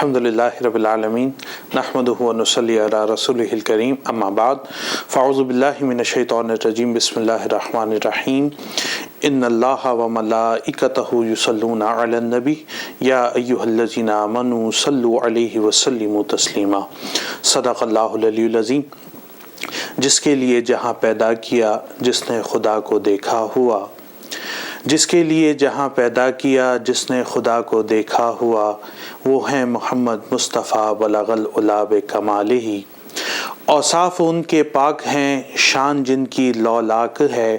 الحمدللہ رب العالمین نحمدہ و نصلی علی رسولہ الکریم اما بعد فاعوذ باللہ من الشیطان الرجیم بسم اللہ الرحمن الرحیم ان اللہ و ملائکتہ یصلون علی النبی یا ایہا الذین آمنوا صلوا علیہ وسلموا تسلیما صدق اللہ العلی العظیم۔ جس کے لیے جہاں پیدا کیا جس نے خدا کو دیکھا ہوا، جس کے لیے جہاں پیدا کیا جس نے خدا کو دیکھا ہوا، وہ ہیں محمد مصطفیٰ بلغ العلا بکمالہ۔ اوصاف ان کے پاک ہیں شان جن کی لولاک ہے،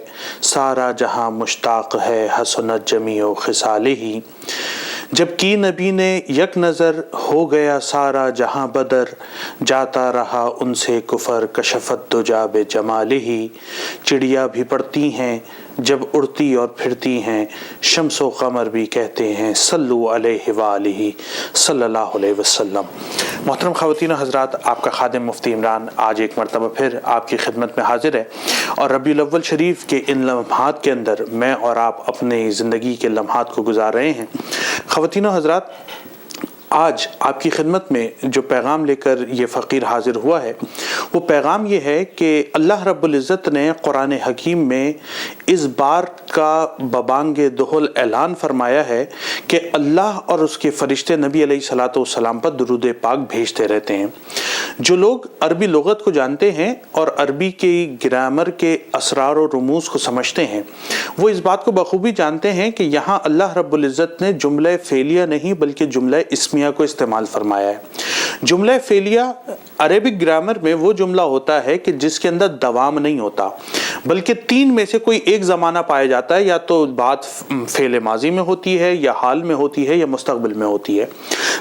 سارا جہاں مشتاق ہے حسنت جمیع خصالہ۔ جب کی نبی نے یک نظر ہو گیا سارا جہاں بدر، جاتا رہا ان سے کفر کشفت دجا بجمالہ۔ چڑیا بھی پڑتی ہیں جب اڑتی اور پھرتی ہیں، شمس و قمر بھی کہتے ہیں صلو علیہ وآلہ صلی اللہ علیہ وسلم۔ محترم خواتین و حضرات، آپ کا خادم مفتی عمران آج ایک مرتبہ پھر آپ کی خدمت میں حاضر ہے، اور ربیع الاول شریف کے ان لمحات کے اندر میں اور آپ اپنی زندگی کے لمحات کو گزار رہے ہیں۔ خواتین و حضرات، آج آپ کی خدمت میں جو پیغام لے کر یہ فقیر حاضر ہوا ہے، وہ پیغام یہ ہے کہ اللہ رب العزت نے قرآن حکیم میں اس بار کا ببانگ دہل اعلان فرمایا ہے کہ اللہ اور اس کے فرشتے نبی علیہ الصلوۃ والسلام پر درود پاک بھیجتے رہتے ہیں۔ جو لوگ عربی لغت کو جانتے ہیں اور عربی کی گرامر کے اسرار و رموز کو سمجھتے ہیں، وہ اس بات کو بخوبی جانتے ہیں کہ یہاں اللہ رب العزت نے جملہ فعلیہ نہیں بلکہ جملہ اسمیہ کو استعمال فرمایا ہے۔ جملہ فعلیہ عربک گرامر میں وہ جملہ ہوتا ہے کہ جس کے اندر دوام نہیں ہوتا، بلکہ تین میں سے کوئی ایک زمانہ پایا جاتا ہے، یا تو بات فعل ماضی میں ہوتی ہے، یا حال میں ہوتی ہے، یا مستقبل میں ہوتی ہے۔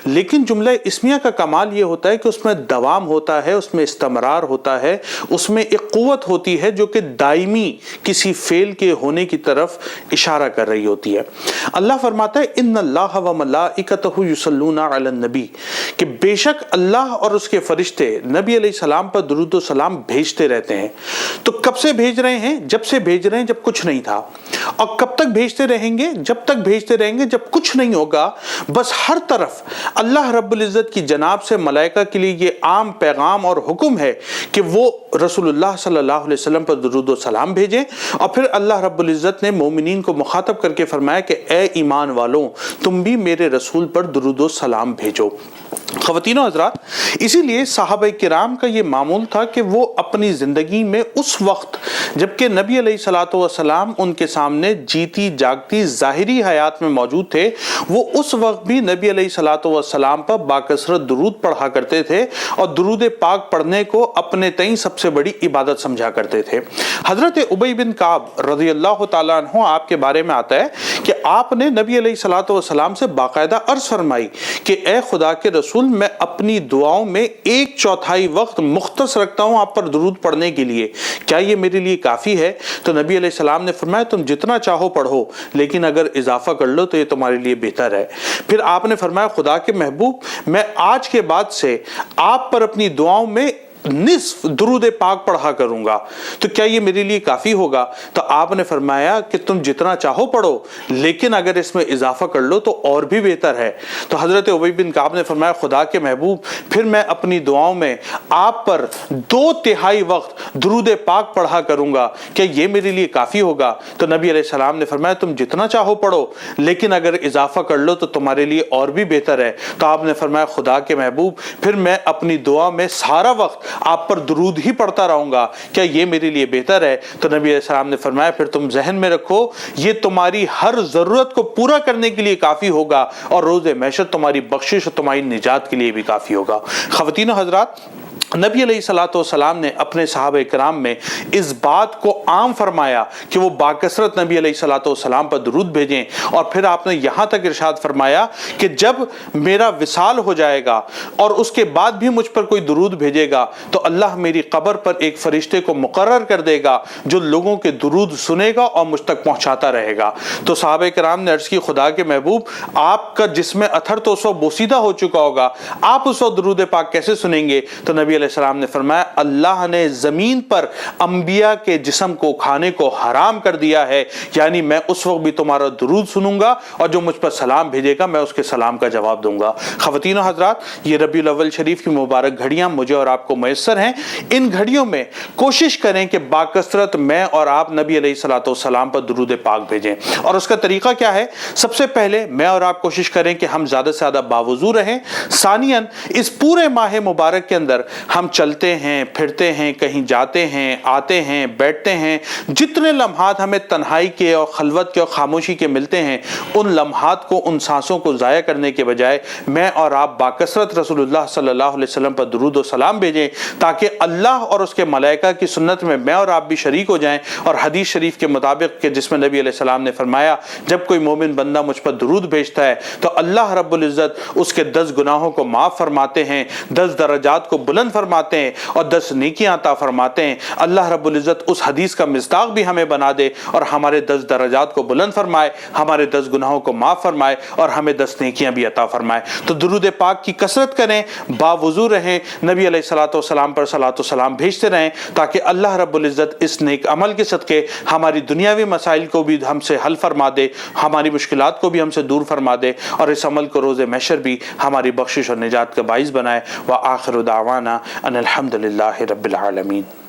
لیکن جملہ اسمیہ کا کمال یہ ہوتا ہے کہ اس میں دوام ہوتا ہے، اس میں استمرار ہوتا ہے، اس میں ایک قوت ہوتی ہے جو کہ دائمی کسی فعل کے ہونے کی طرف اشارہ کر رہی ہوتی ہے۔ اللہ فرماتا ہے ان اللہ و ملائکتہ یصلون علی النبی، کہ بے شک اللہ اور اس کے فرشتے نبی علیہ السلام پر درود و سلام بھیجتے رہتے ہیں۔ تو کب سے بھیج رہے ہیں؟ جب سے بھیج رہے ہیں جب کچھ نہیں تھا، اور کب تک بھیجتے رہیں گے؟ جب تک بھیجتے رہیں گے جب کچھ نہیں ہوگا۔ بس ہر طرف اللہ رب العزت کی جناب سے ملائکہ کے لیے یہ عام پیغام اور حکم ہے کہ وہ رسول اللہ صلی اللہ علیہ وسلم پر درود و سلام بھیجیں، اور پھر اللہ رب العزت نے مومنین کو مخاطب کر کے فرمایا کہ اے ایمان والوں، تم بھی میرے رسول پر درود و سلام بھیجو۔ خواتین و حضرات، اسی لیے صحابہ کرام کا یہ معمول تھا کہ وہ اپنی زندگی میں اس وقت جبکہ نبی علیہ الصلوۃ والسلام ان کے سامنے جیتی جاگتی ظاہری حیات میں موجود تھے، وہ اس وقت بھی نبی علیہ الصلوۃ والسلام پر باکثرت درود پڑھا کرتے تھے، اور درود پاک پڑھنے کو اپنے تئیں سب سے بڑی عبادت سمجھا کرتے تھے۔ حضرت ابی بن کعب رضی اللہ تعالیٰ عنہ آپ کے بارے میں آتا ہے کہ آپ نے نبی علیہ الصلوۃ والسلام سے باقاعدہ عرض فرمائی کہ اے خدا کے رسول، میں اپنی دعاؤں میں 1/4 وقت مختص رکھتا ہوں آپ پر درود پڑھنے کے لیے، کیا یہ میرے لیے کافی ہے؟ تو نبی علیہ السلام نے فرمایا تم جتنا چاہو پڑھو، لیکن اگر اضافہ کر لو تو یہ تمہارے لیے بہتر ہے۔ پھر آپ نے فرمایا خدا کے محبوب، میں آج کے بعد سے آپ پر اپنی دعاؤں میں نصف درود پاک پڑھا کروں گا، تو کیا یہ میرے لیے کافی ہوگا؟ تو آپ نے فرمایا کہ تم جتنا چاہو پڑھو، لیکن اگر اس میں اضافہ کر لو تو اور بھی بہتر ہے۔ تو حضرت ابی بن کعب نے فرمایا خدا کے محبوب، پھر میں اپنی دعاؤں میں آپ پر 2/3 وقت درود پاک پڑھا کروں گا، کیا یہ میرے لیے کافی ہوگا؟ تو نبی علیہ السلام نے فرمایا تم جتنا چاہو پڑھو، لیکن اگر اضافہ کر لو تو تمہارے لیے اور بھی بہتر ہے۔ تو آپ نے فرمایا خدا کے محبوب، پھر میں اپنی دعا میں سارا وقت آپ پر درود ہی پڑھتا رہوں گا، کیا یہ میرے لیے بہتر ہے؟ تو نبی علیہ السلام نے فرمایا پھر تم ذہن میں رکھو یہ تمہاری ہر ضرورت کو پورا کرنے کے لیے کافی ہوگا، اور روز محشر تمہاری بخشش اور تمہاری نجات کے لیے بھی کافی ہوگا۔ خواتین و حضرات، نبی علیہ الصلوۃ والسلام نے اپنے صحابہ کرام میں اس بات کو عام فرمایا کہ وہ باکثرت نبی علیہ الصلوۃ والسلام پر درود بھیجیں، اور پھر آپ نے یہاں تک ارشاد فرمایا کہ جب میرا وصال ہو جائے گا اور اس کے بعد بھی مجھ پر کوئی درود بھیجے گا تو اللہ میری قبر پر ایک فرشتے کو مقرر کر دے گا جو لوگوں کے درود سنے گا اور مجھ تک پہنچاتا رہے گا۔ تو صحابہ کرام نے عرض کی خدا کے محبوب، آپ کا جسم اتھر تو اس وقت بوسیدہ ہو چکا ہوگا، آپ اس وقت درود پاک کیسے سنیں گے؟ تو نبی علیہ السلام نے فرمایا اللہ نے زمین پر انبیاء کے جسم کو کھانے کو حرام کر دیا ہے، یعنی میں اس وقت بھی تمہارا درود سنوں گا اور جو مجھ پر سلام بھیجے گا میں اس کے سلام کا جواب دوں گا۔ خواتین و حضرات، یہ ربیع الاول شریف کی مبارک گھڑیاں مجھے اور آپ کو میسر ہیں، ان گھڑیوں میں کوشش کریں کہ باکثرت میں اور آپ نبی علیہ الصلوۃ والسلام پر درود پاک بھیجیں۔ اور اس کا طریقہ کیا ہے؟ سب سے پہلے میں اور آپ کوشش کریں کہ ہم زیادہ سے زیادہ باوضو رہیں۔ ثانیاً اس پورے ماہ مبارک کے اندر ہم چلتے ہیں، پھرتے ہیں، کہیں جاتے ہیں، آتے ہیں، بیٹھتے ہیں، جتنے لمحات ہمیں تنہائی کے اور خلوت کے اور خاموشی کے ملتے ہیں، ان لمحات کو، ان سانسوں کو ضائع کرنے کے بجائے میں اور آپ باکثرت رسول اللہ صلی اللہ علیہ وسلم پر درود و سلام بھیجیں، تاکہ اللہ اور اس کے ملائکہ کی سنت میں میں اور آپ بھی شریک ہو جائیں۔ اور حدیث شریف کے مطابق کہ جس میں نبی علیہ السلام نے فرمایا جب کوئی مومن بندہ مجھ پر درود بھیجتا ہے تو اللہ رب العزت اس کے 10 گناہوں کو معاف فرماتے ہیں، 10 درجات کو بلند فرماتے ہیں اور 10 نیکیاں عطا فرماتے ہیں۔ اللہ رب العزت اس حدیث کا مصداق بھی ہمیں بنا دے اور ہمارے 10 درجات کو بلند فرمائے، ہمارے 10 گناہوں کو معاف فرمائے اور ہمیں 10 نیکیاں بھی عطا فرمائے۔ تو درود پاک کی کثرت کریں، باوضو رہیں، نبی علیہ الصلوۃ والسلام پر صلاۃ و سلام بھیجتے رہیں، تاکہ اللہ رب العزت اس نیک عمل کے صدقے ہماری دنیاوی مسائل کو بھی ہم سے حل فرما دے، ہماری مشکلات کو بھی ہم سے دور فرما دے اور اس عمل کو روز محشر بھی ہماری بخشش اور نجات کا باعث بنائے۔ وآخر دعوانا ان الحمد للہ رب العالمین۔